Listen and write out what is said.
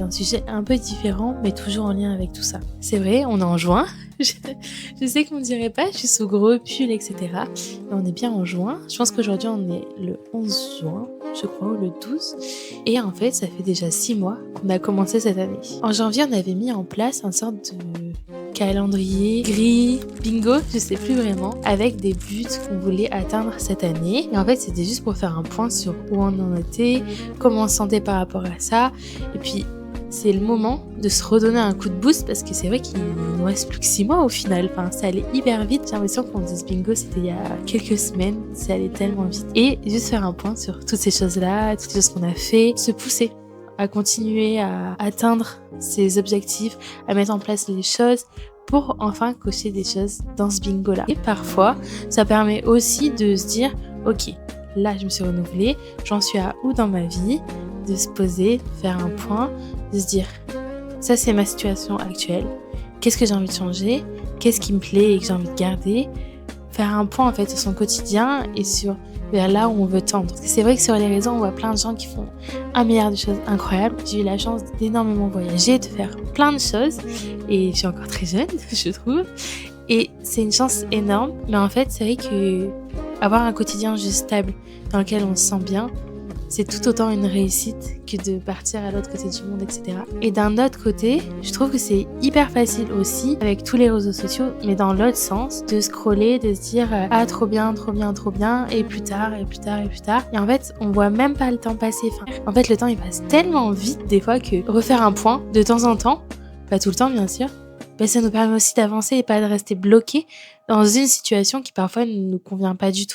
un sujet un peu différent, mais toujours en lien avec tout ça. C'est vrai, on est en juin. Je sais qu'on dirait pas, je suis sous gros pull, etc. Mais on est bien en juin. Je pense qu'aujourd'hui, on est le 11 juin, je crois, ou le 12. Et en fait, ça fait déjà 6 mois qu'on a commencé cette année. En janvier, on avait mis en place une sorte de calendrier gris, bingo, je sais plus vraiment, avec des buts qu'on voulait atteindre cette année. Et en fait, c'était juste pour faire un point sur où on en était, comment on se sentait par rapport à ça. Et puis, c'est le moment de se redonner un coup de boost parce que c'est vrai qu'il ne nous reste plus que 6 mois au final. Enfin, ça allait hyper vite. J'ai l'impression qu'on faisait ce bingo, c'était il y a quelques semaines. Ça allait tellement vite. Et juste faire un point sur toutes ces choses-là, toutes les choses qu'on a fait, se pousser à continuer à atteindre ses objectifs, à mettre en place les choses pour enfin cocher des choses dans ce bingo-là. Et parfois, ça permet aussi de se dire, ok, là je me suis renouvelée, j'en suis à où dans ma vie, de se poser, faire un point, de se dire, ça c'est ma situation actuelle, qu'est-ce que j'ai envie de changer, qu'est-ce qui me plaît et que j'ai envie de garder, faire un point en fait sur son quotidien et sur vers là où on veut tendre. Parce que c'est vrai que sur les réseaux, on voit plein de gens qui font 1 milliard de choses incroyables. J'ai eu la chance d'énormément voyager, de faire plein de choses et je suis encore très jeune, je trouve. Et c'est une chance énorme. Mais en fait, c'est vrai que avoir un quotidien juste stable dans lequel on se sent bien, c'est tout autant une réussite que de partir à l'autre côté du monde, etc. Et d'un autre côté, je trouve que c'est hyper facile aussi, avec tous les réseaux sociaux, mais dans l'autre sens, de scroller, de se dire « Ah, trop bien, trop bien, trop bien », et plus tard, et plus tard, et plus tard. Et en fait, on voit même pas le temps passer. Enfin, en fait, le temps, il passe tellement vite des fois que refaire un point, de temps en temps, pas tout le temps bien sûr, ça nous permet aussi d'avancer et pas de rester bloqué dans une situation qui parfois ne nous convient pas du tout.